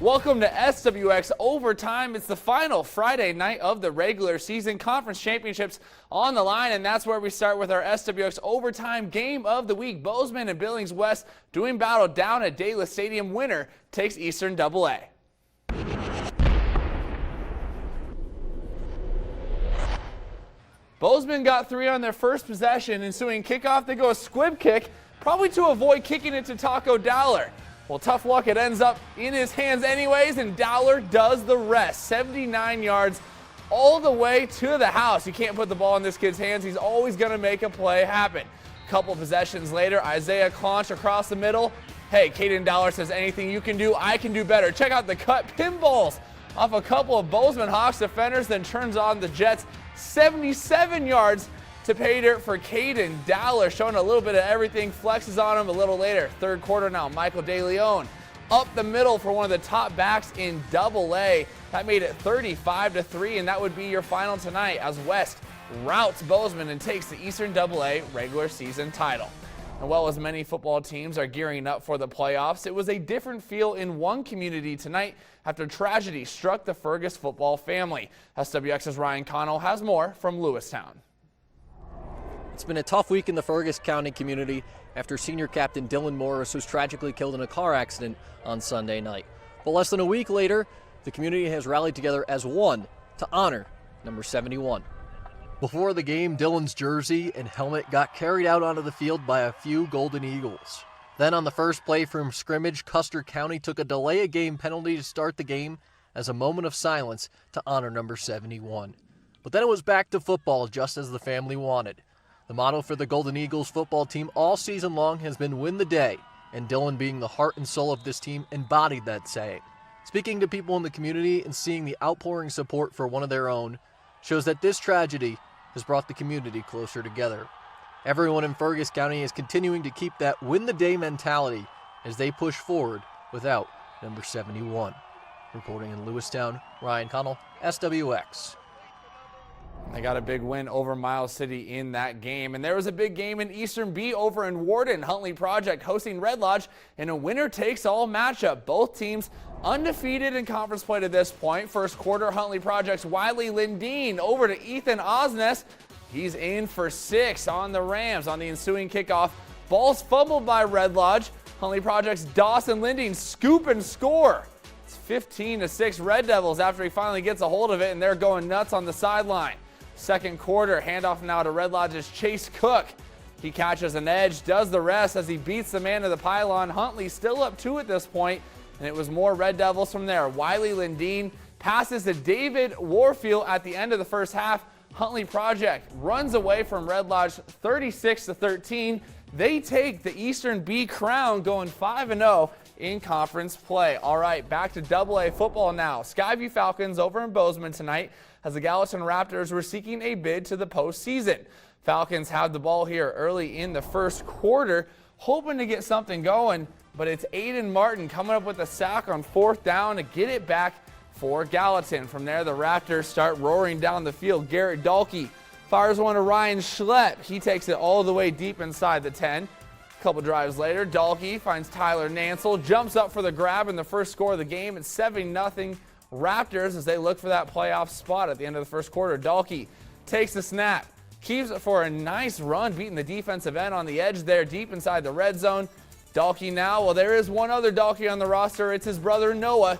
Welcome to SWX Overtime. It's the final Friday night of the regular season. Conference championships on the line, and that's where we start with our SWX Overtime game of the week. Bozeman and Billings West doing battle down at Davis Stadium. Winner takes Eastern AA. Bozeman got 3 on their first possession. Ensuing kickoff, they go a squib kick, probably to avoid kicking it to Taco Dowler. Well, tough luck, it ends up in his hands anyways, and Dowler does the rest. 79 yards all the way to the house. You can't put the ball in this kid's hands. He's always going to make a play happen. Couple possessions later, Isaiah Conch across the middle. Hey, Caden Dowler says, anything you can do, I can do better. Check out the cut pinballs off a couple of Bozeman Hawks defenders, then turns on the Jets. 77 yards to pay dirt for Caden Dowler, showing a little bit of everything, flexes on him a little later. Third quarter now, Michael DeLeon up the middle for one of the top backs in AA. That made it 35-3, and that would be your final tonight as West routs Bozeman and takes the Eastern AA regular season title. And well, as many football teams are gearing up for the playoffs, it was a different feel in one community tonight after tragedy struck the Fergus football family. SWX's Ryan Connell has more from Lewistown. It's been a tough week in the Fergus County community after senior captain Dylan Morris was tragically killed in a car accident on Sunday night. But less than a week later, the community has rallied together as one to honor number 71. Before the game, Dylan's jersey and helmet got carried out onto the field by a few Golden Eagles. Then on the first play from scrimmage, Custer County took a delay-a-game penalty to start the game as a moment of silence to honor number 71. But then it was back to football just as the family wanted. The motto for the Golden Eagles football team all season long has been win the day, and Dylan, being the heart and soul of this team, embodied that saying. Speaking to people in the community and seeing the outpouring support for one of their own shows that this tragedy has brought the community closer together. Everyone in Fergus County is continuing to keep that win the day mentality as they push forward without number 71. Reporting in Lewistown, Ryan Connell, SWX. They got a big win over Miles City in that game. And there was a big game in Eastern B over in Warden. Huntley Project hosting Red Lodge in a winner-takes-all matchup. Both teams undefeated in conference play to this point. First quarter, Huntley Project's Wiley Lindeen over to Ethan Osnes. He's in for 6 on the Rams. On the ensuing kickoff, ball's fumbled by Red Lodge. Huntley Project's Dawson Lindeen scoop and score. It's 15-6 Red Devils after he finally gets a hold of it, and they're going nuts on the sideline. Second quarter, handoff now to Red Lodge's Chase Cook. He catches an edge, does the rest as he beats the man to the pylon. Huntley still up 2 at this point, and it was more Red Devils from there. Wiley Lindeen passes to David Warfield at the end of the first half. Huntley Project runs away from Red Lodge 36-13. They take the Eastern B crown, going 5-0 in conference play. All right, back to AA football now. Skyview Falcons over in Bozeman tonight as the Gallatin Raptors were seeking a bid to the postseason. Falcons had the ball here early in the first quarter, hoping to get something going, but it's Aiden Martin coming up with a sack on 4th down to get it back for Gallatin. From there, the Raptors start roaring down the field. Garrett Dahlke fires one to Ryan Schlepp. He takes it all the way deep inside the 10. A couple drives later, Dahlke finds Tyler Nansel, jumps up for the grab in the first score of the game. It's 7-0 Raptors as they look for that playoff spot at the end of the first quarter. Dahlke takes the snap, keeps it for a nice run, beating the defensive end on the edge there deep inside the red zone. Dahlke now, well, there is one other Dahlke on the roster. It's his brother Noah.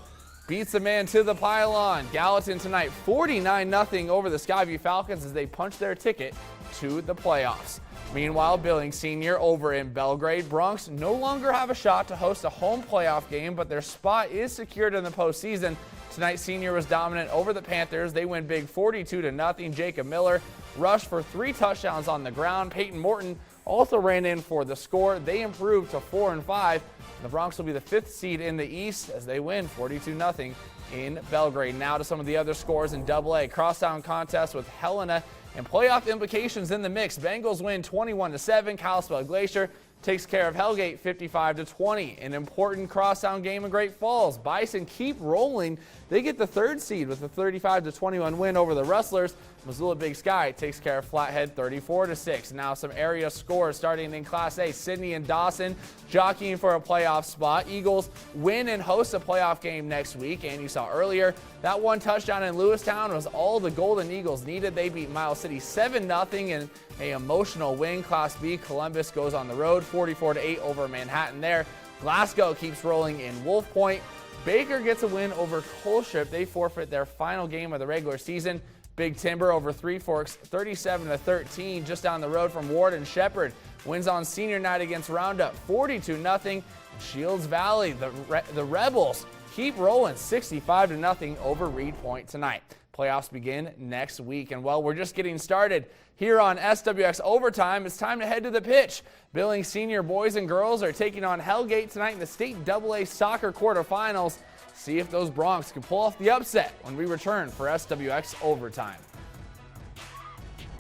Beats the man to the pylon. Gallatin tonight 49-0 over the Skyview Falcons as they punch their ticket to the playoffs. Meanwhile, Billings Senior over in Belgrade. Bronx no longer have a shot to host a home playoff game, but their spot is secured in the postseason. Tonight, Senior was dominant over the Panthers. They win big 42-0. Jacob Miller rushed for 3 touchdowns on the ground. Peyton Morton also ran in for the score. They improved to 4-5. The Bronx will be the 5th seed in the East as they win 42-0 in Belgrade. Now to some of the other scores in AA. Crosstown contest with Helena and playoff implications in the mix. Bengals win 21-7. Kalispell Glacier takes care of Hellgate 55-20. An important crosstown game in Great Falls. Bison keep rolling. They get the 3rd seed with a 35-21 win over the Rustlers. Missoula Big Sky takes care of Flathead 34-6. Now some area scores starting in Class A. Sidney and Dawson jockeying for a playoff spot. Eagles win and host a playoff game next week. And you saw earlier that one touchdown in Lewistown was all the Golden Eagles needed. They beat Miles City 7-0 in an emotional win. Class B, Columbus goes on the road 44-8 over Manhattan there. Glasgow keeps rolling in Wolf Point. Baker gets a win over Colstrip. They forfeit their final game of the regular season. Big Timber over Three Forks 37-13 just down the road from Warden. Shepherd wins on senior night against Roundup 42-0. Shields Valley, the Rebels keep rolling 65-0 over Reed Point tonight. Playoffs begin next week, and well, we're just getting started here on SWX Overtime. It's time to head to the pitch. Billings Senior boys and girls are taking on Hellgate tonight in the state AA soccer quarterfinals. See if those Broncs can pull off the upset when we return for SWX Overtime.